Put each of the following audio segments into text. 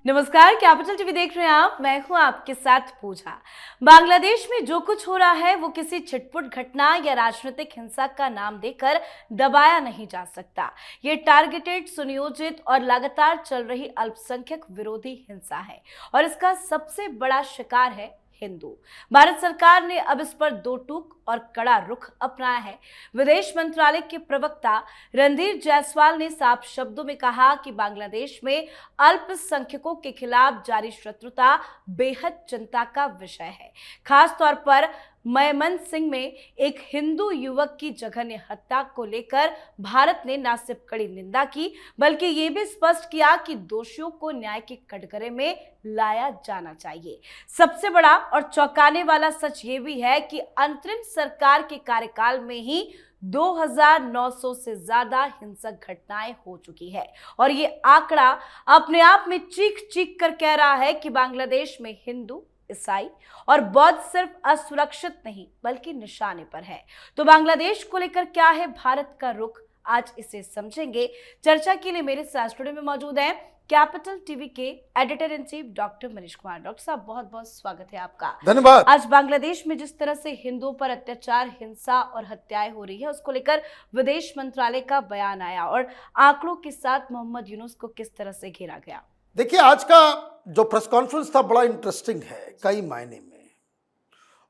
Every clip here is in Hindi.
नमस्कार, कैपिटल टीवी देख रहे हैं आप। मैं हूं आपके साथ पूजा। बांग्लादेश में जो कुछ हो रहा है वो किसी छिटपुट घटना या राजनीतिक हिंसा का नाम देकर दबाया नहीं जा सकता। ये टारगेटेड, सुनियोजित और लगातार चल रही अल्पसंख्यक विरोधी हिंसा है और इसका सबसे बड़ा शिकार है हिंदू। भारत सरकार ने अब इस पर दो टूक और कड़ा रुख अपनाया है। विदेश मंत्रालय के प्रवक्ता रणधीर जायसवाल ने साफ शब्दों में कहा कि बांग्लादेश में अल्पसंख्यकों के खिलाफ जारी शत्रुता बेहद चिंता का विषय है। खास तौर पर मयमनसिंह में एक हिंदू युवक की जघन्य हत्या को लेकर भारत ने न सिर्फ कड़ी निंदा की बल्कि ये भी स्पष्ट किया कि दोषियों को न्याय के कटघरे में लाया जाना चाहिए। सबसे बड़ा और चौंकाने वाला सच ये भी है कि अंतरिम सरकार के कार्यकाल में ही 2900 से ज्यादा हिंसक घटनाएं हो चुकी है और ये आंकड़ा अपने आप में चीख चीख कर कह रहा है कि बांग्लादेश में हिंदू, ईसाई और बौद्ध सिर्फ असुरक्षित नहीं बल्कि निशाने पर है। तो बांग्लादेश को लेकर क्या है भारत का रुख, आज इसे समझेंगे। चर्चा के लिए मेरे साथ स्टूडियो में मौजूद हैं कैपिटल टीवी के editor in chief doctor Manish Kumar. Doctor साहब, बहुत बहुत स्वागत है आपका। धन्यवाद। आज बांग्लादेश में जिस तरह से हिंदुओं पर अत्याचार, हिंसा और हत्याएं हो रही है उसको लेकर विदेश मंत्रालय का बयान आया और आंकड़ों के साथ मोहम्मद यूनुस को किस तरह से घेरा गया। देखिए, आज का जो प्रेस कॉन्फ्रेंस था बड़ा इंटरेस्टिंग है कई मायने में,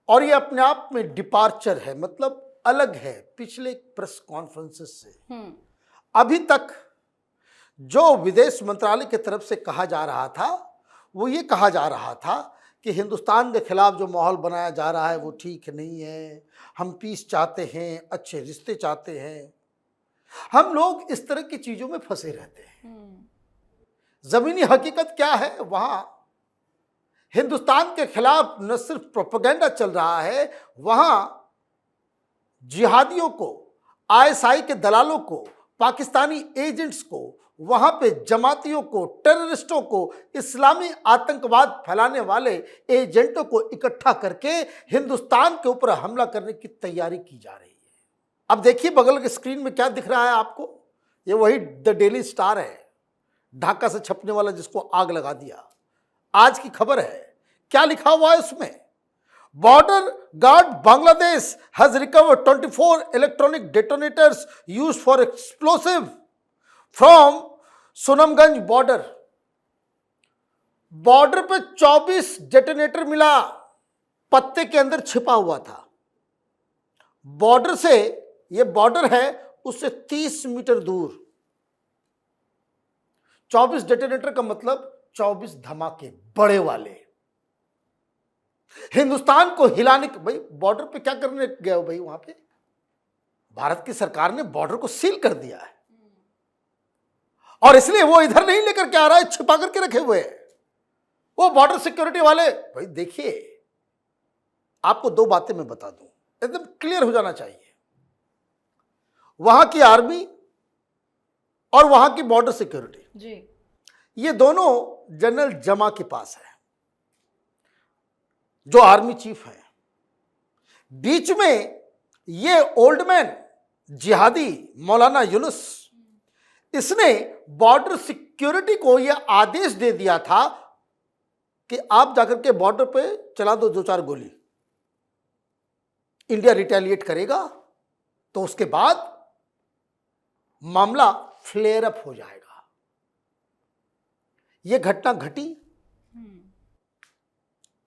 और ये अपने आप में डिपार्चर है, मतलब अलग है पिछले प्रेस कॉन्फ्रेंसेस से। अभी तक जो विदेश मंत्रालय की तरफ से कहा जा रहा था वो ये कहा जा रहा था कि हिंदुस्तान के खिलाफ जो माहौल बनाया जा रहा है वो ठीक नहीं है, हम पीस चाहते हैं, अच्छे रिश्ते चाहते हैं। हम लोग इस तरह की चीज़ों में फंसे रहते हैं। ज़मीनी हकीकत क्या है, वहाँ हिंदुस्तान के खिलाफ न सिर्फ प्रोपेगेंडा चल रहा है, वहाँ जिहादियों को, आईएसआई के दलालों को, पाकिस्तानी एजेंट्स को, वहाँ पे जमातियों को, टेररिस्टों को, इस्लामी आतंकवाद फैलाने वाले एजेंटों को इकट्ठा करके हिंदुस्तान के ऊपर हमला करने की तैयारी की जा रही है। अब देखिए बगल के स्क्रीन में क्या दिख रहा है आपको, ये वही द डेली स्टार है, ढाका से छपने वाला जिसको आग लगा दिया। आज की खबर है, क्या लिखा हुआ है उसमें? Border guard Bangladesh has recovered 24 electronic detonators used for explosive from Sunamganj border. Border पे 24 डेटोनेटर मिला, पत्ते के अंदर छिपा हुआ था। बॉर्डर से, ये बॉर्डर है उससे 30 मीटर दूर 24 डेटोनेटर का मतलब 24 धमाके बड़े वाले। हिंदुस्तान को हिलाने के, भाई बॉर्डर पे क्या करने गए हो भाई? वहां पे भारत की सरकार ने बॉर्डर को सील कर दिया है और इसलिए वो इधर नहीं लेकर के आ रहा है, छिपा करके रखे हुए हैं वो बॉर्डर सिक्योरिटी वाले। भाई देखिए, आपको दो बातें मैं बता दूं, एकदम क्लियर हो जाना चाहिए। वहां की आर्मी और वहां की बॉर्डर सिक्योरिटी जी, ये दोनों जनरल जमा के पास है, जो आर्मी चीफ है। बीच में ये ओल्ड मैन जिहादी मौलाना यूनुस, इसने बॉर्डर सिक्योरिटी को यह आदेश दे दिया था कि आप जाकर के बॉर्डर पे चला दो 2-4 गोली, इंडिया रिटेलिएट करेगा तो उसके बाद मामला फ्लेयर अप हो जाएगा। यह घटना घटी,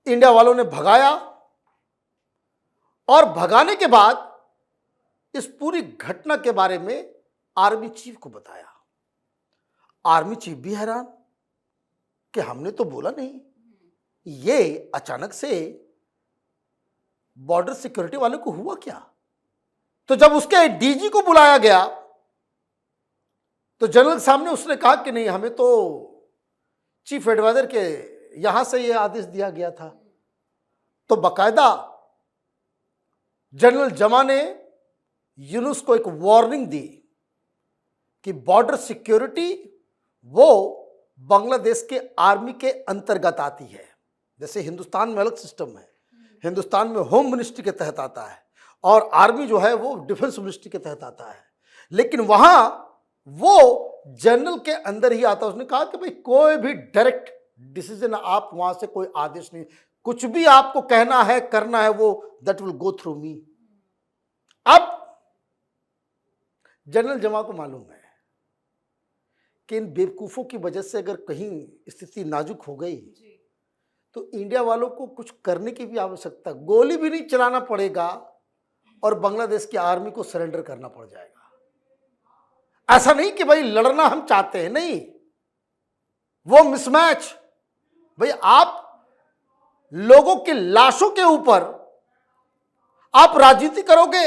इंडिया वालों ने भगाया और भगाने के बाद इस पूरी घटना के बारे में आर्मी चीफ को बताया। आर्मी चीफ भी हैरान कि हमने तो बोला नहीं, ये अचानक से बॉर्डर सिक्योरिटी वाले को हुआ क्या? तो जब उसके डीजी को बुलाया गया तो जनरल साहब ने उसने कहा कि नहीं, हमें तो चीफ एडवाइजर के यहां से यह आदेश दिया गया था। तो बकायदा जनरल जमा ने यूनुस को एक वार्निंग दी कि बॉर्डर सिक्योरिटी वो बांग्लादेश के आर्मी के अंतर्गत आती है। जैसे हिंदुस्तान में अलग सिस्टम है, हिंदुस्तान में होम मिनिस्ट्री के तहत आता है और आर्मी जो है वो डिफेंस मिनिस्ट्री के तहत आता है, लेकिन वहां वो जनरल के अंदर ही आता है। उसने कहा कि भाई कोई भी डायरेक्ट डिसीजन आप वहां से कोई आदेश नहीं, कुछ भी आपको कहना है करना है वो दैट विल गो थ्रू मी। अब जनरल जमा को मालूम है कि इन बेवकूफों की वजह से अगर कहीं स्थिति नाजुक हो गई तो इंडिया वालों को कुछ करने की भी आवश्यकता, गोली भी नहीं चलाना पड़ेगा और बांग्लादेश की आर्मी को सरेंडर करना पड़ जाएगा। ऐसा नहीं कि भाई लड़ना हम चाहते हैं, नहीं, वो मिसमैच। भाई आप लोगों की लाशों के ऊपर आप राजनीति करोगे,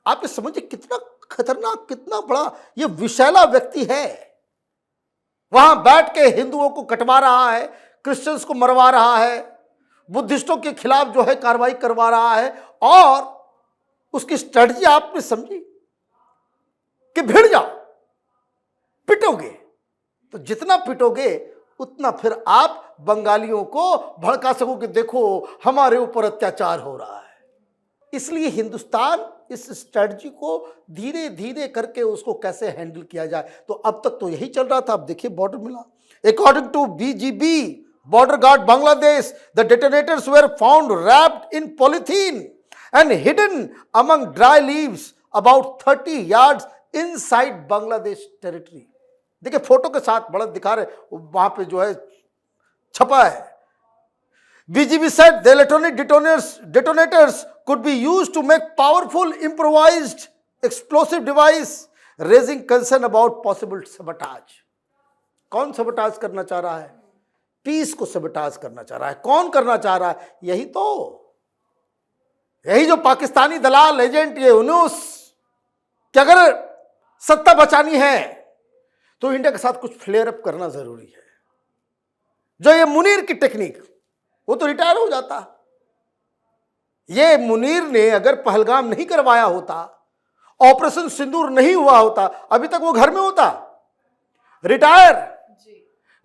आप ये समझिए कितना खतरनाक, कितना बड़ा ये विषैला व्यक्ति है। वहां बैठ के हिंदुओं को कटवा रहा है, क्रिश्चियंस को मरवा रहा है, बुद्धिस्टों के खिलाफ जो है कार्रवाई करवा रहा है, और उसकी स्ट्रेटजी आपने समझी कि भिड़ जाओ, पिटोगे तो जितना पिटोगे उतना फिर आप बंगालियों को भड़का सको कि देखो हमारे ऊपर अत्याचार हो रहा है। इसलिए हिंदुस्तान इस स्ट्रेटजी को धीरे धीरे करके उसको कैसे हैंडल किया जाए, तो अब तक तो यही चल रहा था। अब देखिए बॉर्डर मिला। According to BGB border guard Bangladesh, the detonators were found wrapped in polythene and hidden among dry leaves about 30 yards inside Bangladesh territory। देखिए फोटो के साथ बड़ा दिखा रहे, वहां पे जो है छपा है। BGB said the electronic detonators could be used to make powerful improvised explosive device, raising concern about possible sabotage। कौन sabotage करना चाह रहा है? पीस को sabotage करना चाह रहा है। कौन करना चाह रहा है? यही जो पाकिस्तानी दलाल एजेंट ये यूनुस, कि अगर सत्ता बचानी है तो इंडिया के साथ कुछ फ्लेयर अप करना जरूरी है। जो ये मुनीर की टेक्निक, वो तो रिटायर हो जाता। ये मुनीर ने अगर पहलगाम नहीं करवाया होता, ऑपरेशन सिंदूर नहीं हुआ होता, अभी तक वो घर में होता, रिटायर।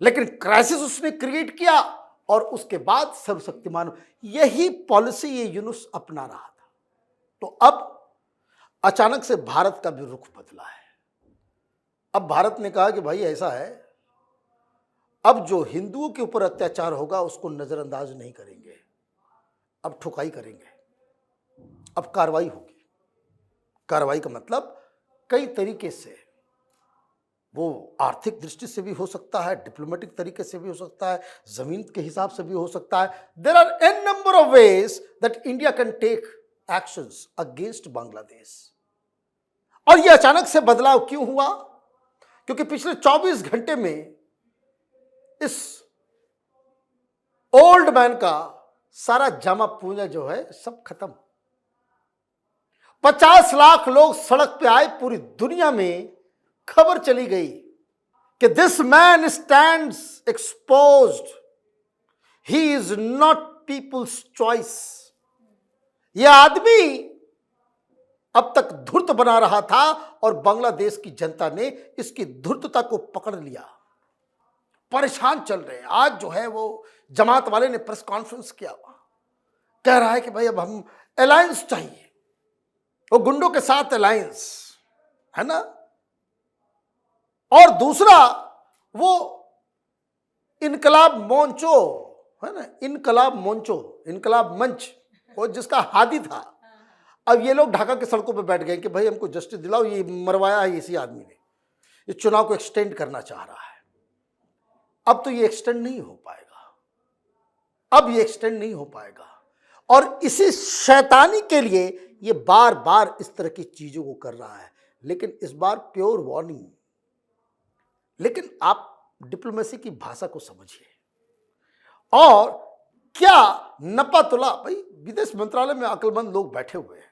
लेकिन क्राइसिस उसने क्रिएट किया और उसके बाद सर्वशक्तिमान, यही पॉलिसी ये यूनुस अपना रहा था। तो अब अचानक से भारत का भी रुख बदला है। अब भारत ने कहा कि भाई ऐसा है, अब जो हिंदुओं के ऊपर अत्याचार होगा उसको नजरअंदाज नहीं करेंगे, अब ठुकाई करेंगे, अब कार्रवाई होगी। कार्रवाई का मतलब कई तरीके से, वो आर्थिक दृष्टि से भी हो सकता है, डिप्लोमेटिक तरीके से भी हो सकता है, जमीन के हिसाब से भी हो सकता है। There are n number of ways that India can take actions against Bangladesh. और यह अचानक से बदलाव क्यों हुआ? क्योंकि पिछले 24 घंटे में इस ओल्ड मैन का सारा जमा पूंजा जो है सब खत्म। 50 लाख लोग सड़क पे आए, पूरी दुनिया में खबर चली गई कि this man stands exposed, he is not people's choice. यह आदमी अब तक धूर्त बना रहा था और बांग्लादेश की जनता ने इसकी धूर्तता को पकड़ लिया। परेशान चल रहे हैं। आज जो है वो जमात वाले ने प्रेस कॉन्फ्रेंस किया, कह रहा है कि भाई अब हम अलायंस चाहिए, वो गुंडों के साथ अलायंस है ना। और दूसरा वो इनकलाब मोंचो है ना, इनकलाब मंच, वो जिसका हादी था। अब ये लोग ढाका के सड़कों पे बैठ गए कि भाई हमको जस्टिस दिलाओ, ये मरवाया है इसी आदमी ने, ये चुनाव को एक्सटेंड करना चाह रहा है। अब तो ये एक्सटेंड नहीं हो पाएगा, अब ये एक्सटेंड नहीं हो पाएगा। और इसी शैतानी के लिए ये बार बार इस तरह की चीजों को कर रहा है। लेकिन इस बार प्योर वार्निंग। लेकिन आप डिप्लोमेसी की भाषा को समझिए। और क्या नपा तुला, भाई विदेश मंत्रालय में अक्लमंद लोग बैठे हुए हैं।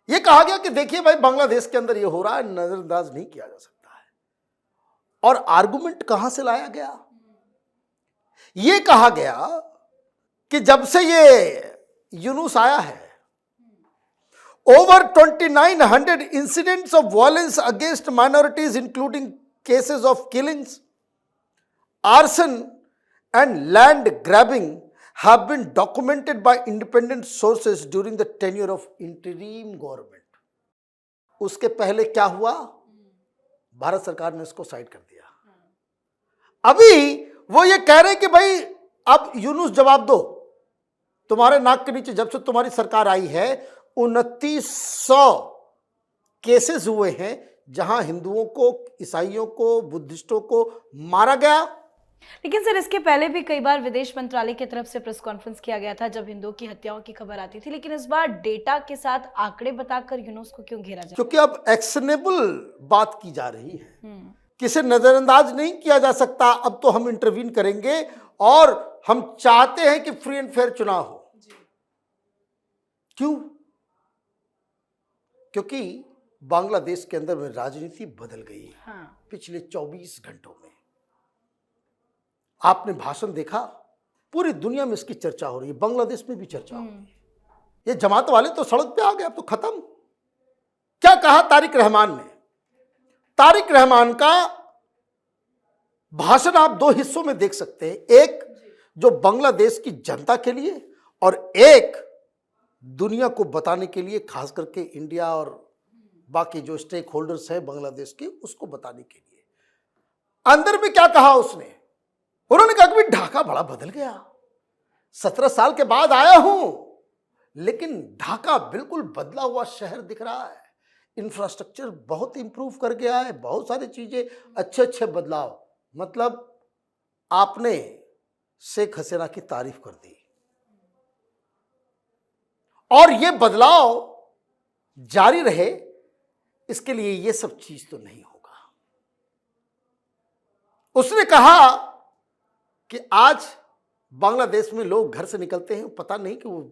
यह कहा गया कि देखिए भाई बांग्लादेश के अंदर ये हो रहा है, नजरअंदाज नहीं किया जा सकता है। और आर्गुमेंट कहां से लाया गया? यह कहा गया कि जब से ये यूनुस आया है, over 2900 incidents of violence against minorities, including cases of killings, arson and land grabbing, have been documented by independent sources during the tenure of interim government। उसके पहले क्या हुआ? भारत सरकार ने इसको साइड कर दिया। अभी वो ये कह रहे कि भाई अब यूनुस जवाब दो, तुम्हारे नाक के नीचे जब से तुम्हारी सरकार आई है 2900 केसेस हुए हैं जहां हिंदुओं को, ईसाइयों को, बुद्धिस्टों को मारा गया। लेकिन सर, इसके पहले भी कई बार विदेश मंत्रालय की तरफ से प्रेस कॉन्फ्रेंस किया गया था जब हिंदुओं की हत्याओं की खबर आती थी, लेकिन इस बार डेटा के साथ आंकड़े बताकर यूनुस को क्यों घेरा जाए? क्योंकि अब एक्शनेबल बात की जा रही है, किसे नजरअंदाज नहीं किया जा सकता। अब तो हम इंटरवीन करेंगे और हम चाहते हैं कि फ्री एंड फेयर चुनाव हो। क्यों? क्योंकि बांग्लादेश के अंदर में राजनीति बदल गई है। हाँ। पिछले 24 घंटों में आपने भाषण देखा, पूरी दुनिया में इसकी चर्चा हो रही है, बांग्लादेश में भी चर्चा हो रही है। ये जमात वाले तो सड़क पे आ गए, अब तो खत्म। क्या कहा तारिक रहमान ने? तारिक रहमान का भाषण आप दो हिस्सों में देख सकते हैं, एक जो बांग्लादेश की जनता के लिए और एक दुनिया को बताने के लिए, खास करके इंडिया और बाकी जो स्टेक होल्डर्स हैं बांग्लादेश के, उसको बताने के लिए। अंदर में क्या कहा उसने? उन्होंने कहा कि ढाका बड़ा बदल गया, 17 साल के बाद आया हूं, लेकिन ढाका बिल्कुल बदला हुआ शहर दिख रहा है, इंफ्रास्ट्रक्चर बहुत इंप्रूव कर गया है, बहुत सारी चीजें, अच्छे अच्छे बदलाव। मतलब आपने शेख हसीना की तारीफ कर दी, और ये बदलाव जारी रहे, इसके लिए ये सब चीज तो नहीं होगा। उसने कहा कि आज बांग्लादेश में लोग घर से निकलते हैं, पता नहीं कि वो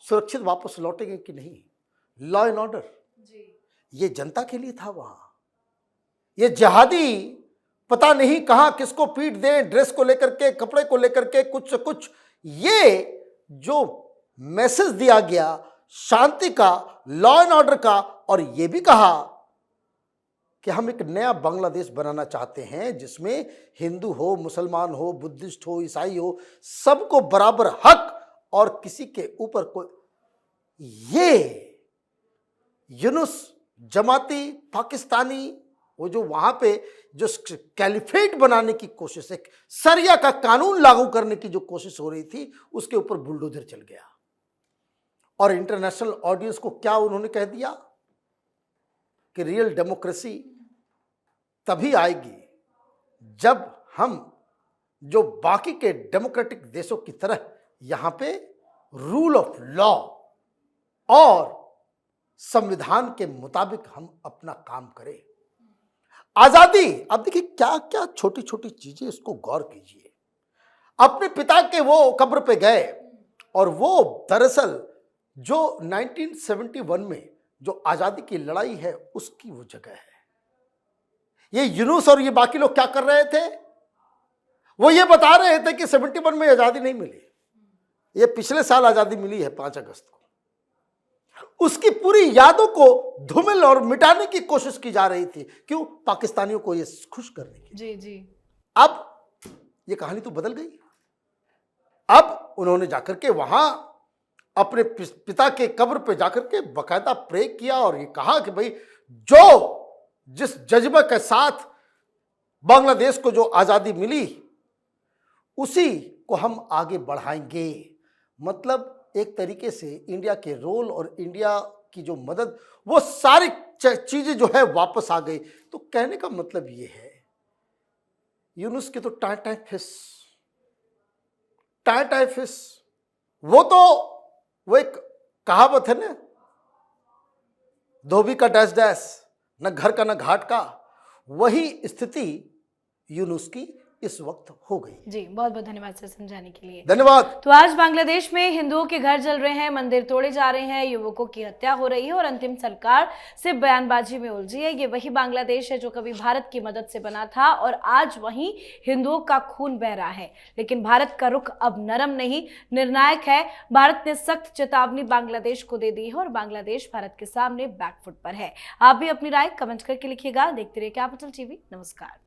सुरक्षित वापस लौटेंगे कि नहीं। लॉ एंड ऑर्डर ये जनता के लिए था वहां। ये जिहादी पता नहीं कहां किसको पीट दें, ड्रेस को लेकर के, कपड़े को लेकर के, कुछ से कुछ। ये जो मैसेज दिया गया शांति का, लॉ एंड ऑर्डर का, और ये भी कहा कि हम एक नया बांग्लादेश बनाना चाहते हैं जिसमें हिंदू हो, मुसलमान हो, बुद्धिस्ट हो, ईसाई हो, सबको बराबर हक, और किसी के ऊपर कोई। ये यूनुस जमाती पाकिस्तानी, वो जो वहां पे जो कैलिफेट बनाने की कोशिश है, सरिया का कानून लागू करने की जो कोशिश हो रही थी, उसके ऊपर बुलडोजर चल गया। और इंटरनेशनल ऑडियंस को क्या उन्होंने कह दिया कि रियल डेमोक्रेसी तभी आएगी जब हम जो बाकी के डेमोक्रेटिक देशों की तरह यहां पे रूल ऑफ लॉ और संविधान के मुताबिक हम अपना काम करें। आजादी, अब देखिए क्या क्या छोटी छोटी चीजें, इसको गौर कीजिए। अपने पिता के वो कब्र पे गए, और वो दरअसल जो 1971 में जो आजादी की लड़ाई है उसकी वो जगह है। ये यूनुस और ये बाकी लोग क्या कर रहे थे? वो ये बता रहे थे कि 71 में आजादी नहीं मिली, ये पिछले साल आजादी मिली है 5 अगस्त को। उसकी पूरी यादों को धूमिल और मिटाने की कोशिश की जा रही थी। क्यों? पाकिस्तानियों को ये खुश करने की। जी जी। अब ये कहानी तो बदल गई। अब उन्होंने जाकर के वहां अपने पिता के कब्र पे जाकर के बकायदा प्रे किया और ये कहा कि भाई जो जिस जज्बे के साथ बांग्लादेश को जो आजादी मिली उसी को हम आगे बढ़ाएंगे। मतलब एक तरीके से इंडिया के रोल और इंडिया की जो मदद, वो सारी चीजें जो है वापस आ गई। तो कहने का मतलब ये है, यूनुस के तो टाई फिश, वो एक कहावत है ना, धोबी का डैश डैश, न घर का न घाट का। वही स्थिति यूनुस की इस वक्त हो गई। जी, बहुत बहुत धन्यवाद सर समझाने के लिए। धन्यवाद। तो आज बांग्लादेश में हिंदुओं के घर जल रहे हैं, मंदिर तोड़े जा रहे हैं, युवकों की हत्या हो रही है और अंतिम सरकार से बयानबाजी में उलझी है। ये वही बांग्लादेश है जो कभी भारत की मदद से बना था और आज वहीं हिंदुओं का खून बह रहा है। लेकिन भारत का रुख अब नरम नहीं, निर्णायक है। भारत ने सख्त चेतावनी बांग्लादेश को दे दी है और बांग्लादेश भारत के सामने बैकफुट पर है। आप भी अपनी राय कमेंट करके लिखिएगा। देखते रहिए कैपिटल टीवी। नमस्कार।